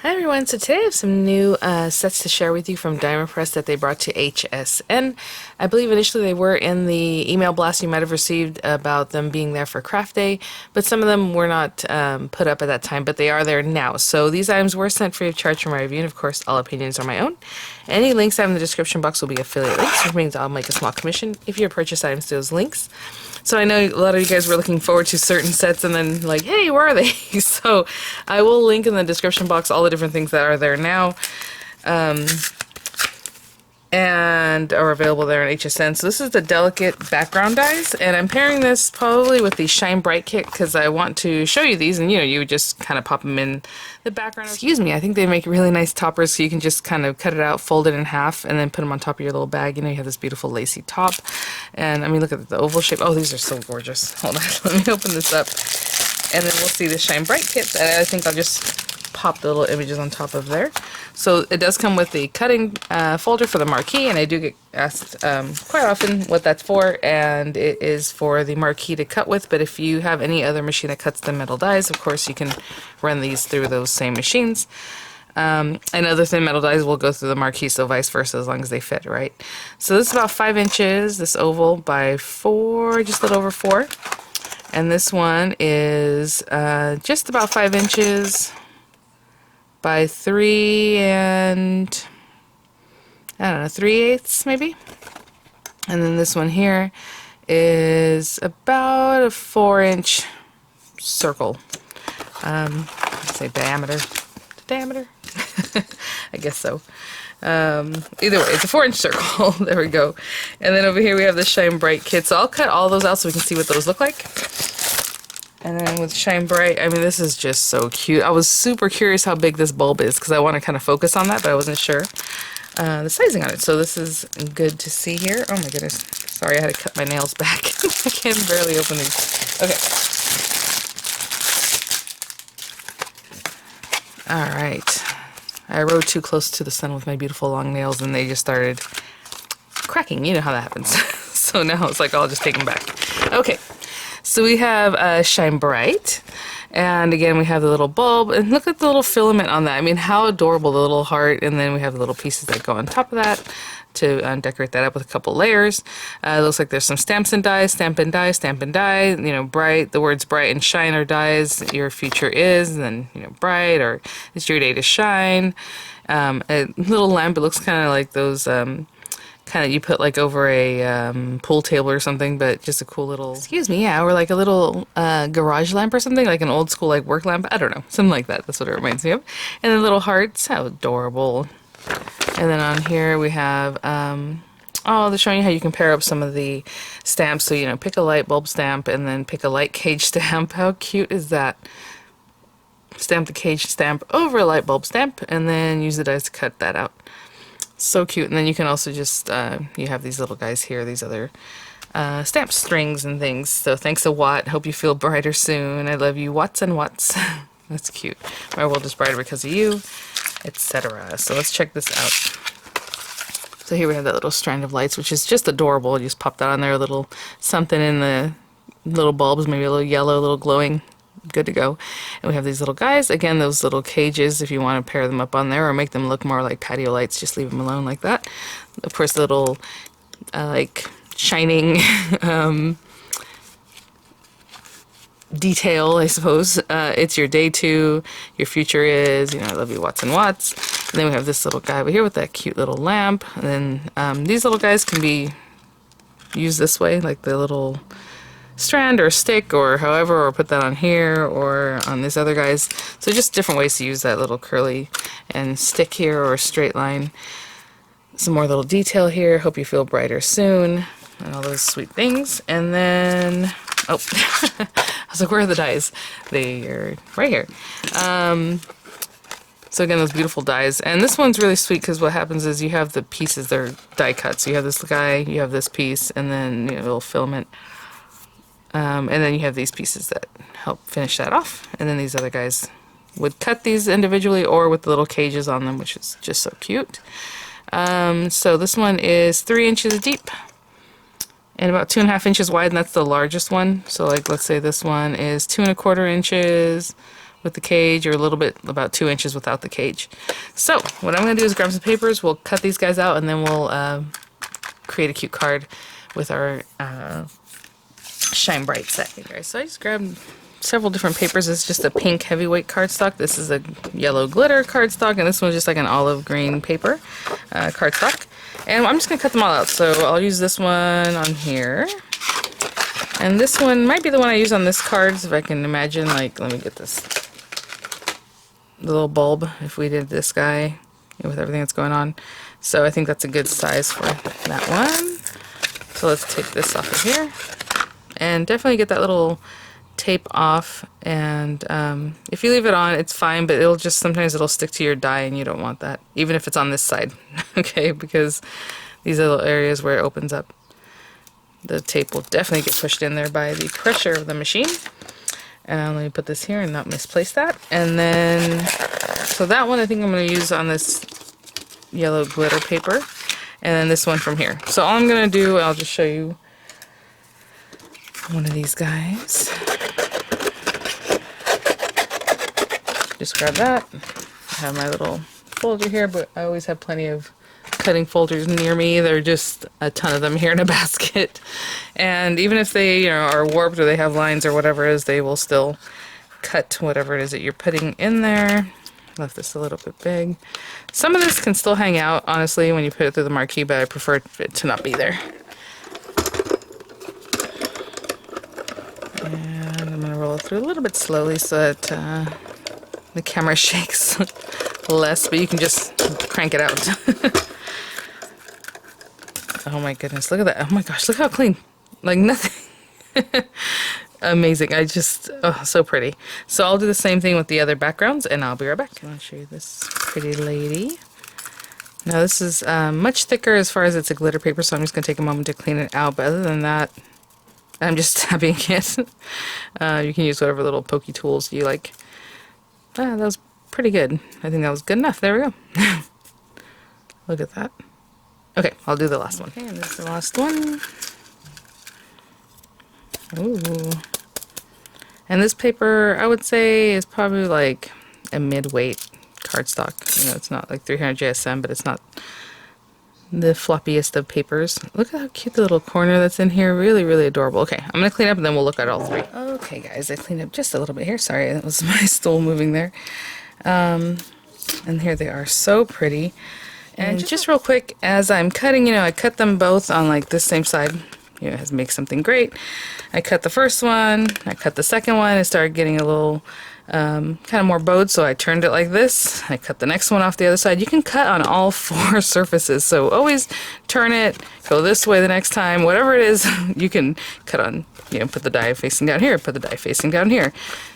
Hi everyone, so today I have some new sets to share with you from Diamond Press that they brought to HSN. I believe initially they were in the email blast you might have received about them being there for craft day, but some of them were not put up at that time, but they are there now. So these items were sent free of charge from my review, and of course all opinions are my own. Any links I have in the description box will be affiliate links, which means I'll make a small commission if you purchase items to those links. So I know a lot of you guys were looking forward to certain sets and then like, hey, where are they? So I will link in the description box all the different things that are there now and are available there in HSN. So this is the Delicate Background Dies, and I'm pairing this probably with the Shine Bright kit because I want to show you these, and you would just kind of pop them in the background. Excuse me, I think they make really nice toppers, so you can just kind of cut it out, fold it in half, and then put them on top of your little bag. You have this beautiful lacy top, and I mean, look at the oval shape. Oh, these are so gorgeous. Hold on, let me open this up, and then we'll see the Shine Bright kit, and I think I'll just pop the little images on top of there. So it does come with the cutting folder for the marquee, and I do get asked quite often what that's for, and it is for the marquee to cut with, but if you have any other machine that cuts the metal dies, of course you can run these through those same machines. And other thin metal dies will go through the marquee, so vice versa, as long as they fit, right? So this is about 5 inches, this oval, by 4, just a little over 4. And this one is just about 5 inches by 3 and I don't know, 3/8 maybe. And then this one here is about a 4-inch circle. Let's say diameter. I guess so. Either way, it's a 4-inch circle. There we go. And then over here we have the Shine Bright kit. So I'll cut all those out so we can see what those look like. And then with Shine Bright, I mean, this is just so cute. I was super curious how big this bulb is because I want to kind of focus on that, but I wasn't sure the sizing on it. So this is good to see here. Oh my goodness. Sorry, I had to cut my nails back. I can barely open these. Okay. All right. I rode too close to the sun with my beautiful long nails and they just started cracking. You know how that happens. So now it's like, I'll just take them back. Okay. So we have Shine Bright, and again we have the little bulb, and look at the little filament on that. I mean, how adorable, the little heart, and then we have the little pieces that go on top of that to decorate that up with a couple layers. It looks like there's some stamps and dies, stamp and die, stamp and die. Bright, the words bright and shine are dies. Your future is, and then bright, or it's your day to shine. A little lamp. It looks kind of like those. Kind of you put like over a pool table or something, but just a cool little, excuse me, yeah, or like a little garage lamp or something, like an old school like work lamp. I don't know, something like that. That's what it reminds me of. And then little hearts, how adorable. And then on here we have oh, they're showing you how you can pair up some of the stamps. So pick a light bulb stamp and then pick a light cage stamp. How cute is that? Stamp the cage stamp over a light bulb stamp and then use the dies to cut that out. So cute. And then you can also just you have these little guys here, these other stamp strings and things. So thanks a Watt, hope you feel brighter soon, I love you, Watts and Watts. That's cute. My world is brighter because of you, etc. So let's check this out. So here we have that little strand of lights, which is just adorable. You just pop that on there, a little something in the little bulbs, maybe a little yellow, a little glowing. Good to go. And we have these little guys, again, those little cages, if you want to pair them up on there or make them look more like patio lights, just leave them alone like that. Of course, the little like shining detail, I suppose. It's your day to, your future is, I love you, Watts and Watts. And then we have this little guy over here with that cute little lamp. And then these little guys can be used this way, like the little strand or stick or however, or put that on here or on these other guys. So just different ways to use that little curly and stick here or straight line. Some more little detail here. Hope you feel brighter soon and all those sweet things. And then, oh, I was like, where are the dies? They are right here. So again, those beautiful dies. And this one's really sweet because what happens is you have the pieces, they're die cut. So you have this guy, you have this piece, and then a little filament. And then you have these pieces that help finish that off. And then these other guys would cut these individually or with the little cages on them, which is just so cute. So this one is 3 inches deep and about 2.5 inches wide, and that's the largest one. So like, let's say this one is 2 1/4 inches with the cage, or a little bit, about 2 inches without the cage. So what I'm going to do is grab some papers, we'll cut these guys out, and then we'll create a cute card with our Shine Bright set. Okay, guys, so I just grabbed several different papers. It's just a pink heavyweight cardstock. This is a yellow glitter cardstock, and this one's just like an olive green paper cardstock. And I'm just going to cut them all out. So I'll use this one on here. And this one might be the one I use on this card, if I can imagine. Like, let me get this. The little bulb, if we did this guy with everything that's going on. So I think that's a good size for that one. So let's take this off of here. And definitely get that little tape off, and if you leave it on, it's fine, but it'll just, sometimes it'll stick to your die, and you don't want that, even if it's on this side. Okay, because these little areas where it opens up, the tape will definitely get pushed in there by the pressure of the machine. And let me put this here and not misplace that. And then, so that one I think I'm going to use on this yellow glitter paper, and then this one from here. So all I'm going to do, I'll just show you one of these guys. Just grab that. I have my little folder here, but I always have plenty of cutting folders near me. There are just a ton of them here in a basket. And even if they, you know, are warped or they have lines or whatever it is, they will still cut whatever it is that you're putting in there. Left this a little bit big. Some of this can still hang out, honestly, when you put it through the marquee, but I prefer it to not be there. And I'm going to roll it through a little bit slowly so that the camera shakes less, but you can just crank it out. Oh my goodness, look at that. Oh my gosh, look how clean. Like nothing. Amazing. I just, oh, so pretty. So I'll do the same thing with the other backgrounds, and I'll be right back. I'll show you this pretty lady. Now this is much thicker as far as it's a glitter paper, so I'm just going to take a moment to clean it out. But other than that, I'm just tapping it. You can use whatever little pokey tools you like. That was pretty good. I think that was good enough. There we go. Look at that. Okay, I'll do the last one. Okay, and this is the last one. Ooh. And this paper, I would say, is probably like a mid-weight cardstock. You know, it's not like 300 JSM, but it's not the floppiest of papers. Look at how cute the little corner that's in here. Really, really adorable. Okay, I'm going to clean up and then we'll look at all three. Okay, guys, I cleaned up just a little bit here. Sorry, that was my stool moving there. And here they are. So pretty. And just real quick, as I'm cutting, you know, I cut them both on like this same side. You know, it has make something great. I cut the first one, I cut the second one, it started getting a little kind of more bowed, so I turned it like this. I cut the next one off the other side. You can cut on all four surfaces, so always turn it, go this way the next time, whatever it is, you can cut on, you know, put the die facing down here, put the die facing down here,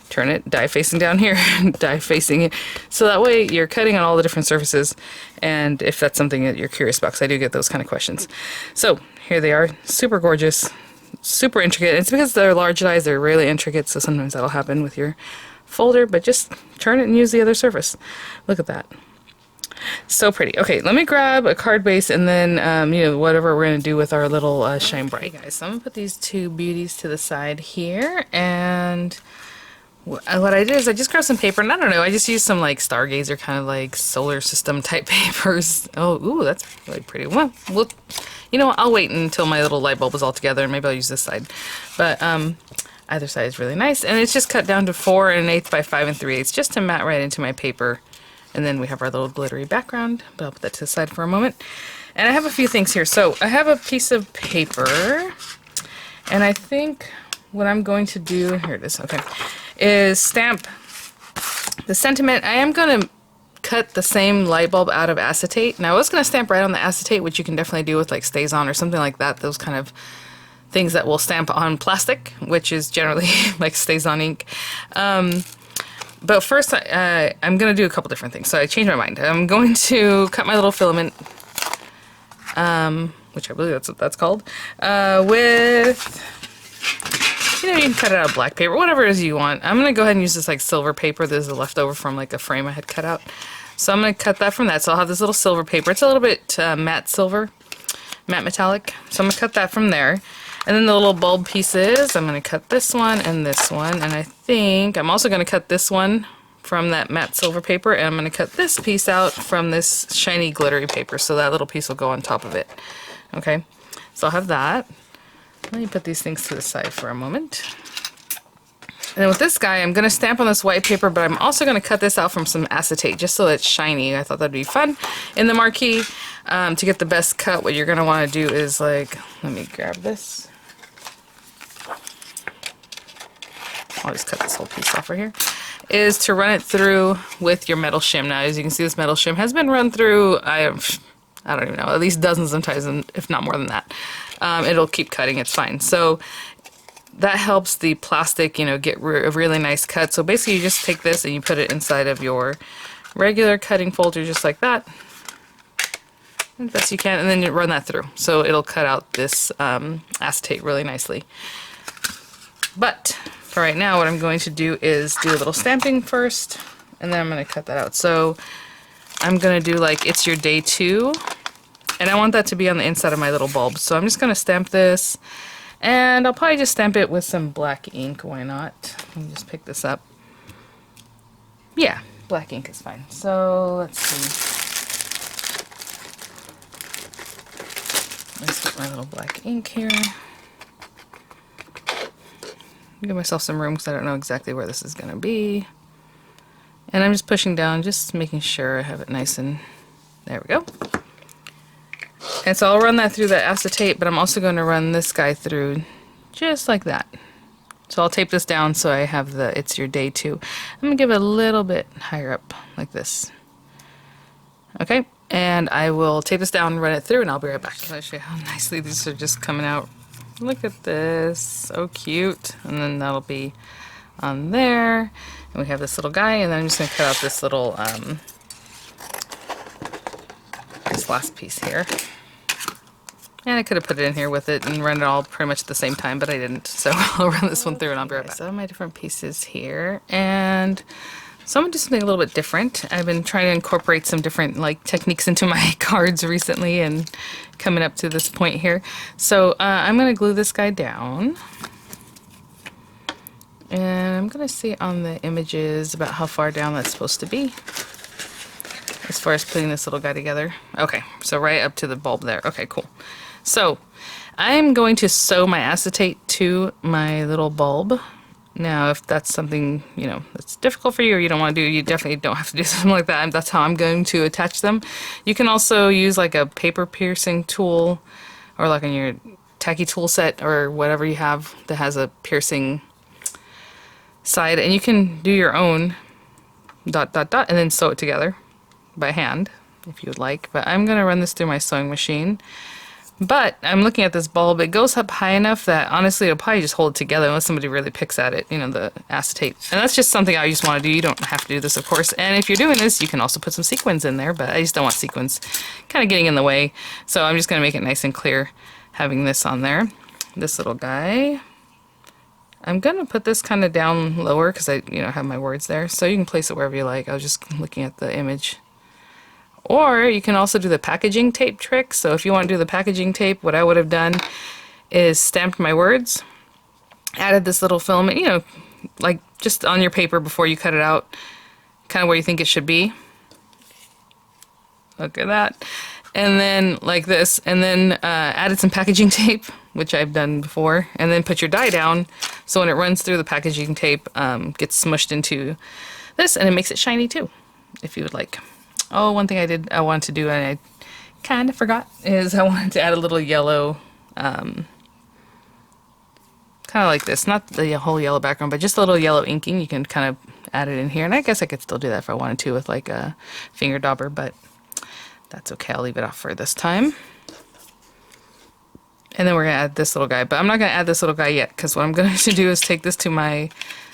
turn it, die facing down here, die facing it. So that way you're cutting on all the different surfaces, and if that's something that you're curious about, because I do get those kind of questions. So here they are, super gorgeous, super intricate. It's because they're large dies, they're really intricate, so sometimes that'll happen with your folder, but just turn it and use the other surface. Look at that. So pretty. Okay, let me grab a card base and then, you know, whatever we're going to do with our little Shine Bright. Okay, guys, so I'm going to put these two beauties to the side here, and what I did is I just grabbed some paper, and I don't know, I just used some like Stargazer kind of like solar system type papers. Oh, ooh, that's really pretty. Well, you know what, I'll wait until my little light bulb is all together, and maybe I'll use this side. But either side is really nice, and it's just cut down to 4 1/8 by 5 3/8 just to mat right into my paper. And then we have our little glittery background, but I'll put that to the side for a moment. And I have a few things here. So I have a piece of paper, and I think what I'm going to do, here it is, okay, is stamp the sentiment. I am going to cut the same light bulb out of acetate. Now I was going to stamp right on the acetate, which you can definitely do with like Stays On or something like that, those kind of things that will stamp on plastic, which is generally like Stays On ink. But first, I'm going to do a couple different things. So I changed my mind. I'm going to cut my little filament, which I believe that's what that's called, with, you know, you can cut it out of black paper, whatever it is you want. I'm going to go ahead and use this like silver paper. This is a leftover from like a frame I had cut out. So I'm going to cut that from that. So I'll have this little silver paper. It's a little bit matte silver, matte metallic. So I'm going to cut that from there. And then the little bulb pieces, I'm going to cut this one and this one, and I think I'm also going to cut this one from that matte silver paper, and I'm going to cut this piece out from this shiny glittery paper, so that little piece will go on top of it. Okay, so I'll have that. Let me put these things to the side for a moment. And then with this guy, I'm going to stamp on this white paper, but I'm also going to cut this out from some acetate just so it's shiny. I thought that'd be fun. In the marquee, to get the best cut, what you're going to want to do is like, let me grab this. I'll just cut this whole piece off right here. Is to run it through with your metal shim. Now, as you can see, this metal shim has been run through, I don't even know, at least dozens of times, if not more than that. It'll keep cutting, it's fine. So that helps the plastic, you know, get a really nice cut. So basically you just take this and you put it inside of your regular cutting folder just like that, as best you can, and then you run that through. So it'll cut out this acetate really nicely. But for right now, what I'm going to do is do a little stamping first, and then I'm going to cut that out. So I'm going to do like it's your day 2, and I want that to be on the inside of my little bulb. So I'm just going to stamp this, and I'll probably just stamp it with some black ink. Why not? Let me just pick this up. Yeah, black ink is fine. So let's see. Let's get my little black ink here. Give myself some room because I don't know exactly where this is going to be. And I'm just pushing down, just making sure I have it nice and... There we go. And so I'll run that through the acetate, but I'm also going to run this guy through just like that. So I'll tape this down so I have the It's Your Day 2. I'm going to give it a little bit higher up, like this. Okay, and I will tape this down, run it through, and I'll be right back. I'll show you how nicely these are just coming out. Look at this, so cute. And then that'll be on there. And we have this little guy, and then I'm just going to cut out this little, this last piece here. And I could have put it in here with it and run it all pretty much at the same time, but I didn't. So I'll run this one through and I'll be right back. So I have my different pieces here, and so I'm going to do something a little bit different. I've been trying to incorporate some different like techniques into my cards recently and coming up to this point here. So I'm going to glue this guy down. And I'm going to see on the images about how far down that's supposed to be as far as putting this little guy together. Okay, so right up to the bulb there. Okay, cool. So I'm going to sew my acetate to my little bulb. Now, if that's something, you know, that's difficult for you or you don't want to do, you definitely don't have to do something like that. That's how I'm going to attach them. You can also use like a paper piercing tool or like on your tacky tool set or whatever you have that has a piercing side, and you can do your own ... and then sew it together by hand if you would like. But I'm going to run this through my sewing machine. But I'm looking at this bulb. It goes up high enough that honestly it'll probably just hold it together unless somebody really picks at it, you know, the acetate. And that's just something I just want to do. You don't have to do this, of course. And if you're doing this, you can also put some sequins in there, but I just don't want sequins kind of getting in the way. So I'm just going to make it nice and clear having this on there. This little guy. I'm going to put this kind of down lower because I, you know, have my words there. So you can place it wherever you like. I was just looking at the image. Or you can also do the packaging tape trick. So if you want to do the packaging tape, what I would have done is stamped my words, added this little filament, you know, like just on your paper before you cut it out, kind of where you think it should be. Look at that. And then like this, and then added some packaging tape, which I've done before, and then put your die down so when it runs through the packaging tape, gets smushed into this, and it makes it shiny too, if you would like. Oh, one thing I wanted to do, and I kind of forgot, is I wanted to add a little yellow, kind of like this, not the whole yellow background, but just a little yellow inking. You can kind of add it in here, and I guess I could still do that if I wanted to with like a finger dauber, but that's okay. I'll leave it off for this time. And then we're going to add this little guy, but I'm not going to add this little guy yet, because what I'm going to do is take this to my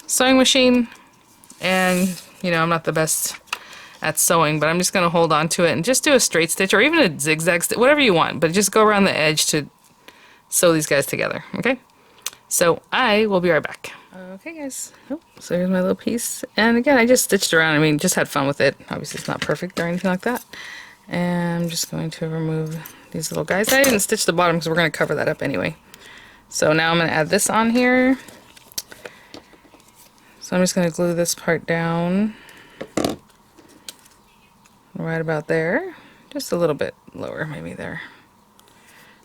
sewing machine, and, you know, I'm not the best at sewing, but I'm just going to hold on to it and just do a straight stitch or even a zigzag stitch, whatever you want, but just go around the edge to sew these guys together, okay? So I will be right back. Okay guys, oh, so here's my little piece, and again I just stitched around. I mean, just had fun with it. Obviously it's not perfect or anything like that. And I'm just going to remove these little guys. I didn't stitch the bottom because we're going to cover that up anyway. So now I'm going to add this on here. So I'm just going to glue this part down right about there. Just a little bit lower, maybe there.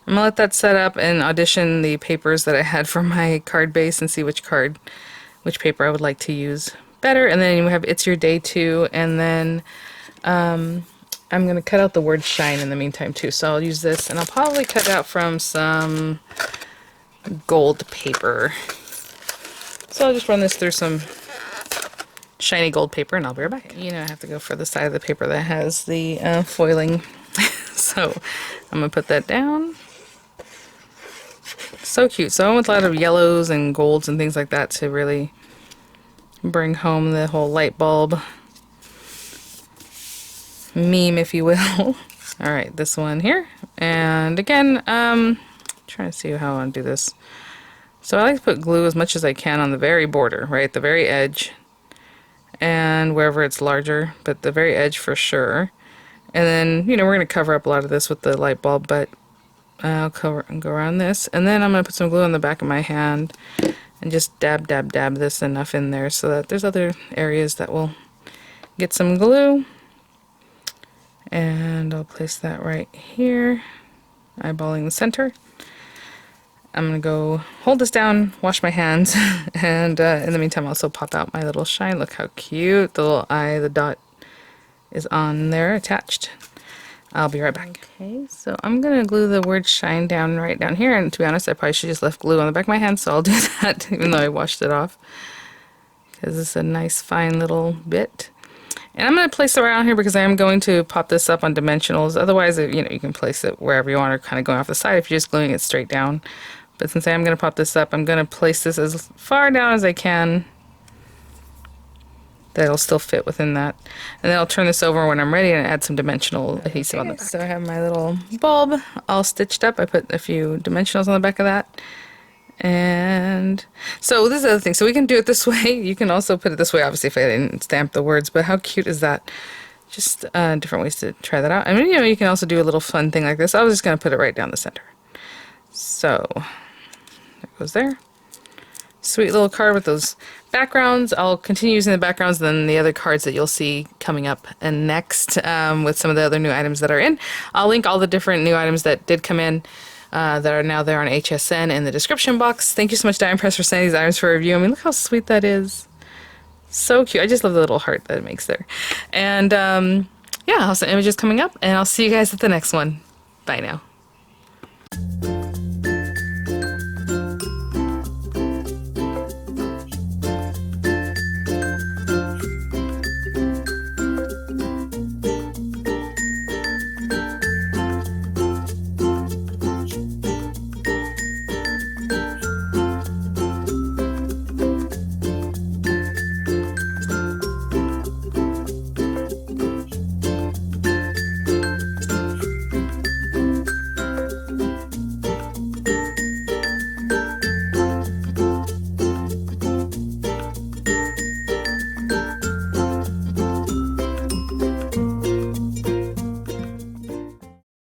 I'm going to let that set up and audition the papers that I had for my card base and see which paper I would like to use better. And then you have It's Your Day too. And then I'm going to cut out the word shine in the meantime too. So I'll use this, and I'll probably cut out from some gold paper. So I'll just run this through some shiny gold paper, and I'll be right back. You know, I have to go for the side of the paper that has the foiling. So I'm going to put that down. So cute. So I went with a lot of yellows and golds and things like that to really bring home the whole light bulb meme, if you will. Alright, this one here. And again, trying to see how I want to do this. So I like to put glue as much as I can on the very border, right? The very edge. And wherever it's larger, but the very edge for sure. And then, you know, we're going to cover up a lot of this with the light bulb, but I'll go around this. And then I'm going to put some glue on the back of my hand and just dab, dab, dab this enough in there so that there's other areas that will get some glue. And I'll place that right here, eyeballing the center. I'm going to go hold this down, wash my hands, and in the meantime also pop out my little shine. Look how cute the little eye, the dot is on there attached. I'll be right back. Okay, so I'm going to glue the word shine down right down here, and to be honest I probably should just left glue on the back of my hand, so I'll do that even though I washed it off, because it's a nice fine little bit. And I'm going to place it around here because I am going to pop this up on dimensionals. Otherwise, you know, you can place it wherever you want, or kind of going off the side if you're just gluing it straight down. But since I am going to pop this up, I'm going to place this as far down as I can that it'll still fit within that. And then I'll turn this over when I'm ready and add some dimensional adhesive on the back. So I have my little bulb all stitched up. I put a few dimensionals on the back of that. And so this is the other thing. So we can do it this way. You can also put it this way, obviously, if I didn't stamp the words. But how cute is that? Just different ways to try that out. I mean, you know, you can also do a little fun thing like this. I was just going to put it right down the center. So that goes there. Sweet little card with those backgrounds. I'll continue using the backgrounds and then the other cards that you'll see coming up and next with some of the other new items that are in. I'll link all the different new items that did come in that are now there on HSN in the description box. Thank you so much, Die Press, for sending these items for review. I mean, look how sweet that is. So cute. I just love the little heart that it makes there. And yeah, I'll have some images coming up, and I'll see you guys at the next one. Bye now.